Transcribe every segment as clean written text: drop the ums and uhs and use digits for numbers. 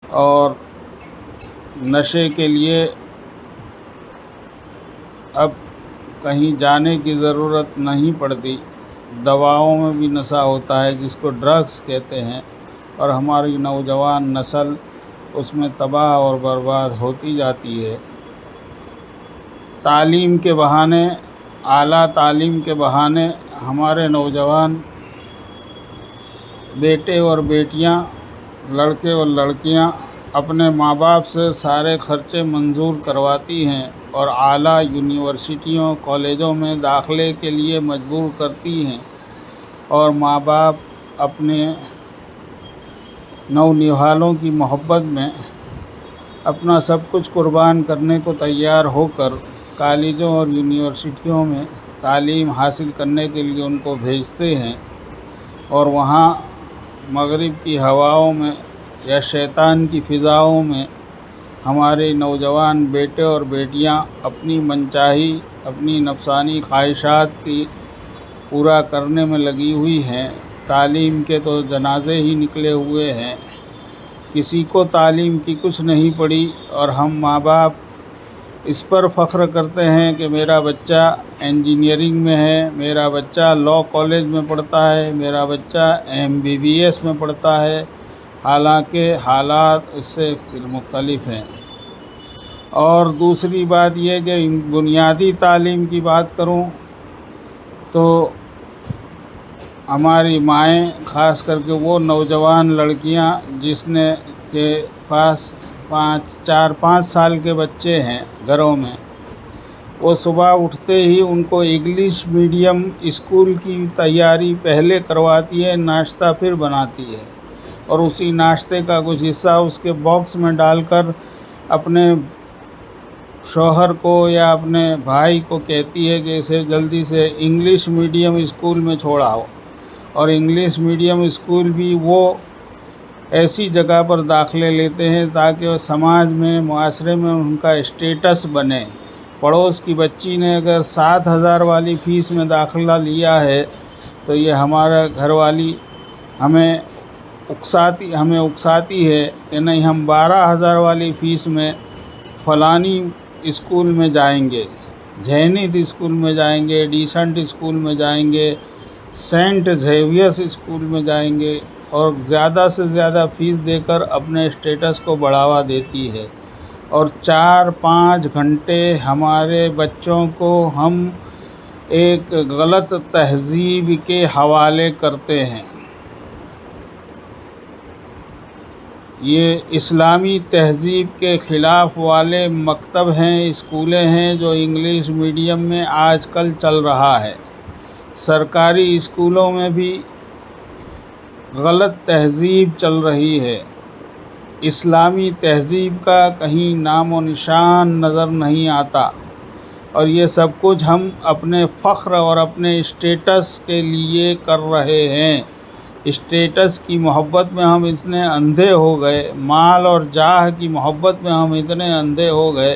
اور نشے کے لیے اب کہیں جانے کی ضرورت نہیں پڑتی، دواؤں میں بھی نشہ ہوتا ہے جس کو ڈرگس کہتے ہیں، اور ہماری نوجوان نسل اس میں تباہ اور برباد ہوتی جاتی ہے۔ تعلیم کے بہانے، اعلیٰ تعلیم کے بہانے ہمارے نوجوان بیٹے اور بیٹیاں، لڑکے اور لڑکیاں اپنے ماں باپ سے سارے خرچے منظور کرواتی ہیں اور اعلیٰ یونیورسٹیوں کالجوں میں داخلے کے لیے مجبور کرتی ہیں، اور ماں باپ اپنے نونہالوں کی محبت میں اپنا سب کچھ قربان کرنے کو تیار ہو کر کالجوں اور یونیورسٹیوں میں تعلیم حاصل کرنے کے لیے ان کو بھیجتے ہیں، اور وہاں مغرب کی ہواؤں میں یا شیطان کی فضاؤں میں ہمارے نوجوان بیٹے اور بیٹیاں اپنی منچاہی، اپنی نفسانی خواہشات کی پورا کرنے میں لگی ہوئی ہیں۔ تعلیم کے تو جنازے ہی نکلے ہوئے ہیں، کسی کو تعلیم کی کچھ نہیں پڑی، اور ہم ماں باپ اس پر فخر کرتے ہیں کہ میرا بچہ انجینئرنگ میں ہے، میرا بچہ لاء کالج میں پڑھتا ہے، میرا بچہ MBBS میں پڑھتا ہے، حالانکہ حالات اس سے مختلف ہیں۔ اور دوسری بات یہ کہ بنیادی تعلیم کی بات کروں تو ہماری مائیں، خاص کر کے وہ نوجوان لڑکیاں جس نے کے پاس 4-5 سال کے بچے ہیں گھروں میں، وہ صبح اٹھتے ہی ان کو انگلش میڈیم اسکول کی تیاری پہلے کرواتی ہے، ناشتہ پھر بناتی ہے، اور اسی ناشتے کا کچھ حصہ اس کے باکس میں ڈال کر اپنے شوہر کو یا اپنے بھائی کو کہتی ہے کہ اسے جلدی سے انگلش میڈیم اسکول میں چھوڑاؤ، اور انگلش میڈیم اسکول بھی وہ ایسی جگہ پر داخلے لیتے ہیں تاکہ وہ سماج میں، معاشرے میں ان کا اسٹیٹس بنے۔ پڑوس کی بچی نے اگر 7,000 والی فیس میں داخلہ لیا ہے تو یہ ہمارا گھر والی ہمیں اکساتی ہے کہ نہیں، ہم 12,000 والی فیس میں فلانی اسکول میں جائیں گے، جینت اسکول میں جائیں گے، ڈیسنٹ اسکول میں جائیں گے، سینٹ زیویئرس اسکول میں جائیں گے، اور زیادہ سے زیادہ فیس دے کر اپنے اسٹیٹس کو بڑھاوا دیتی ہے، اور 4-5 گھنٹے ہمارے بچوں کو ہم ایک غلط تہذیب کے حوالے کرتے ہیں۔ یہ اسلامی تہذیب کے خلاف والے مکتب ہیں، اسکولیں ہیں جو انگلش میڈیم میں آج کل چل رہا ہے۔ سرکاری اسکولوں میں بھی غلط تہذیب چل رہی ہے، اسلامی تہذیب کا کہیں نام و نشان نظر نہیں آتا، اور یہ سب کچھ ہم اپنے فخر اور اپنے اسٹیٹس کے لیے کر رہے ہیں۔ اسٹیٹس کی محبت میں ہم اتنے اندھے ہو گئے، مال اور جاہ کی محبت میں ہم اتنے اندھے ہو گئے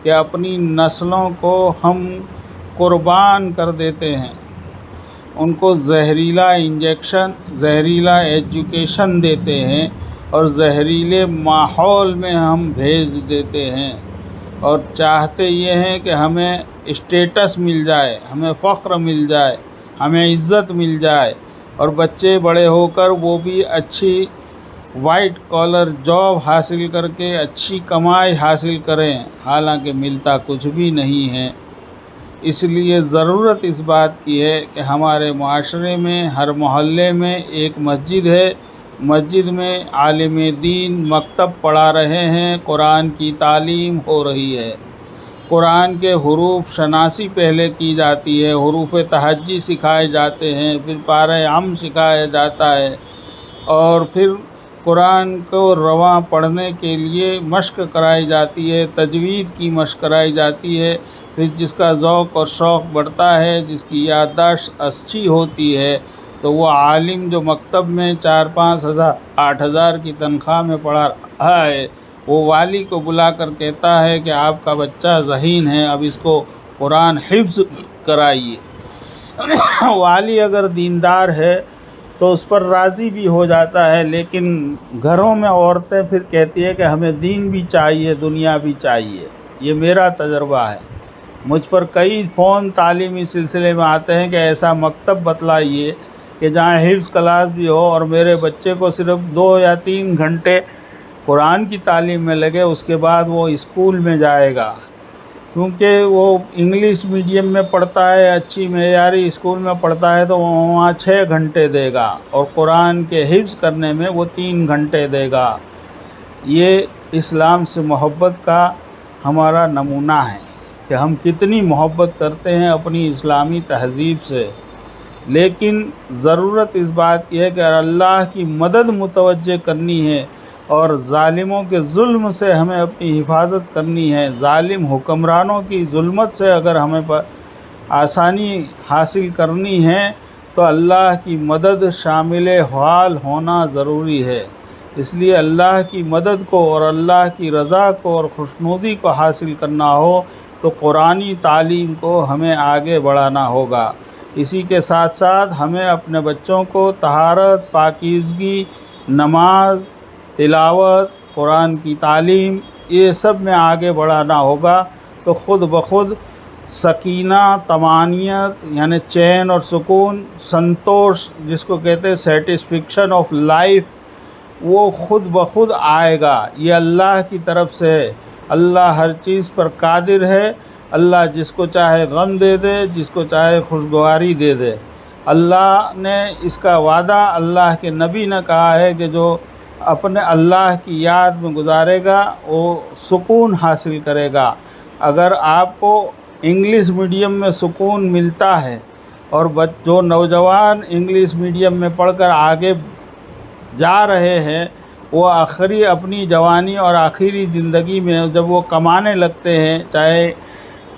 کہ اپنی نسلوں کو ہم قربان کر دیتے ہیں، ان کو زہریلا انجیکشن، زہریلا ایجوکیشن دیتے ہیں، اور زہریلے ماحول میں ہم بھیج دیتے ہیں، اور چاہتے یہ ہیں کہ ہمیں اسٹیٹس مل جائے، ہمیں فخر مل جائے، ہمیں عزت مل جائے، اور بچے بڑے ہو کر وہ بھی اچھی وائٹ کالر جاب حاصل کر کے اچھی کمائی حاصل کریں، حالانکہ ملتا کچھ بھی نہیں ہے۔ اس لیے ضرورت اس بات کی ہے کہ ہمارے معاشرے میں ہر محلے میں ایک مسجد ہے، مسجد میں عالم دین مکتب پڑھا رہے ہیں، قرآن کی تعلیم ہو رہی ہے، قرآن کے حروف شناسی پہلے کی جاتی ہے، حروف تہجی سکھائے جاتے ہیں، پھر پارہ ام سکھایا جاتا ہے، اور پھر قرآن کو رواں پڑھنے کے لیے مشق کرائی جاتی ہے، تجوید کی مشق کرائی جاتی ہے۔ پھر جس کا ذوق اور شوق بڑھتا ہے، جس کی یادداشت اچھی ہوتی ہے، تو وہ عالم جو مکتب میں 4-5 ہزار 8,000 کی تنخواہ میں پڑھا رہا ہے، وہ والی کو بلا کر کہتا ہے کہ آپ کا بچہ ذہین ہے، اب اس کو قرآن حفظ کرائیے۔ والی اگر دیندار ہے تو اس پر راضی بھی ہو جاتا ہے، لیکن گھروں میں عورتیں پھر کہتی ہے کہ ہمیں دین بھی چاہیے، دنیا بھی چاہیے۔ یہ میرا تجربہ ہے۔ مجھ پر کئی فون تعلیمی سلسلے میں آتے ہیں کہ ایسا مکتب بتلائیے کہ جہاں حفظ کلاس بھی ہو اور میرے بچے کو صرف 2 یا 3 گھنٹے قرآن کی تعلیم میں لگے، اس کے بعد وہ اسکول میں جائے گا، کیونکہ وہ انگلش میڈیم میں پڑھتا ہے، اچھی معیاری اسکول میں پڑھتا ہے تو وہ وہاں 6 گھنٹے دے گا اور قرآن کے حفظ کرنے میں وہ 3 گھنٹے دے گا۔ یہ اسلام سے محبت کا ہمارا نمونہ ہے کہ ہم کتنی محبت کرتے ہیں اپنی اسلامی تہذیب سے، لیکن ضرورت اس بات کی ہے کہ اللہ کی مدد متوجہ کرنی ہے اور ظالموں کے ظلم سے ہمیں اپنی حفاظت کرنی ہے۔ ظالم حکمرانوں کی ظلمت سے اگر ہمیں آسانی حاصل کرنی ہے تو اللہ کی مدد شامل حال ہونا ضروری ہے۔ اس لیے اللہ کی مدد کو اور اللہ کی رضا کو اور خوشنودی کو حاصل کرنا ہو تو قرآنی تعلیم کو ہمیں آگے بڑھانا ہوگا۔ اسی کے ساتھ ساتھ ہمیں اپنے بچوں کو طہارت، پاکیزگی، نماز، تلاوت، قرآن کی تعلیم، یہ سب میں آگے بڑھانا ہوگا تو خود بخود سکینہ، طمانینت یعنی چین اور سکون، سنتوش جس کو کہتے ہیں سیٹسفیکشن آف لائف، وہ خود بخود آئے گا۔ یہ اللہ کی طرف سے ہے۔ اللہ ہر چیز پر قادر ہے۔ اللہ جس کو چاہے غم دے دے، جس کو چاہے خوشگواری دے دے۔ اللہ نے اس کا وعدہ اللہ کے نبی نے کہا ہے کہ جو اپنے اللہ کی یاد میں گزارے گا وہ سکون حاصل کرے گا۔ اگر آپ کو انگلش میڈیم میں سکون ملتا ہے اور جو نوجوان انگلش میڈیم میں پڑھ کر آگے جا رہے ہیں وہ آخری اپنی جوانی اور آخری زندگی میں جب وہ کمانے لگتے ہیں، چاہے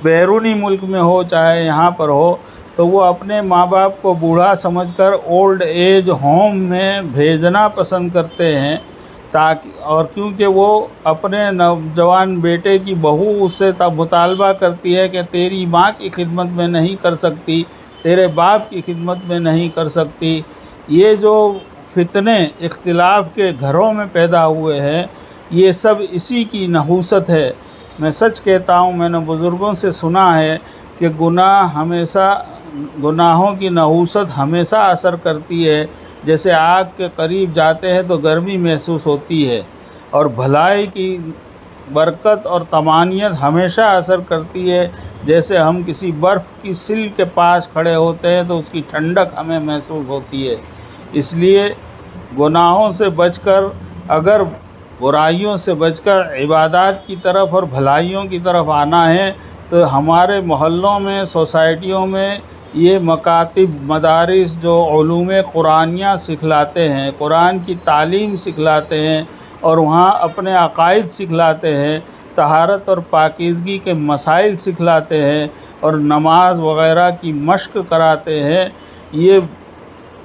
بیرونی ملک میں ہو چاہے یہاں پر ہو، تو وہ اپنے ماں باپ کو بوڑھا سمجھ کر اولڈ ایج ہوم میں بھیجنا پسند کرتے ہیں، تاکہ اور کیونکہ وہ اپنے نوجوان بیٹے کی بہو اس سے مطالبہ کرتی ہے کہ تیری ماں کی خدمت میں نہیں کر سکتی، تیرے باپ کی خدمت میں نہیں کر سکتی۔ یہ جو فتنے اختلاف کے گھروں میں پیدا ہوئے ہیں، یہ سب اسی کی نحوست ہے۔ میں سچ کہتا ہوں، میں نے بزرگوں سے سنا ہے کہ گناہوں کی نحوست ہمیشہ اثر کرتی ہے۔ جیسے آگ کے قریب جاتے ہیں تو گرمی محسوس ہوتی ہے، اور بھلائی کی برکت اور طمانینت ہمیشہ اثر کرتی ہے۔ جیسے ہم کسی برف کی سل کے پاس کھڑے ہوتے ہیں تو اس کی ٹھنڈک ہمیں محسوس ہوتی ہے۔ اس لیے گناہوں سے بچ کر، اگر برائیوں سے بچ کر عبادات کی طرف اور بھلائیوں کی طرف آنا ہے تو ہمارے محلوں میں، سوسائٹیوں میں یہ مکاتب، مدارس جو علوم قرآنیہ سکھلاتے ہیں، قرآن کی تعلیم سکھلاتے ہیں اور وہاں اپنے عقائد سکھلاتے ہیں، طہارت اور پاکیزگی کے مسائل سکھلاتے ہیں اور نماز وغیرہ کی مشق کراتے ہیں، یہ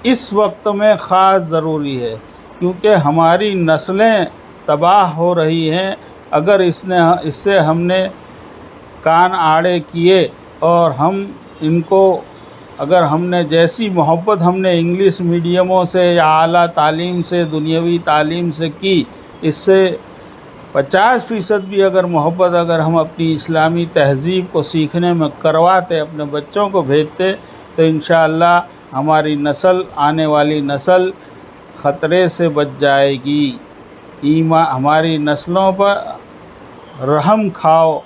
اس وقت میں خاص ضروری ہے، کیونکہ ہماری نسلیں تباہ ہو رہی ہیں۔ اگر اس سے ہم نے کان آڑے کیے اور ہم ان کو، اگر ہم نے جیسی محبت ہم نے انگلش میڈیموں سے یا اعلیٰ تعلیم سے، دنیاوی تعلیم سے کی، اس سے 50% بھی اگر محبت اگر ہم اپنی اسلامی تہذیب کو سیکھنے میں کرواتے، اپنے بچوں کو بھیجتے، تو انشاءاللہ ہماری نسل، آنے والی نسل خطرے سے بچ جائے گی۔ ہماری نسلوں پر رحم کھاؤ۔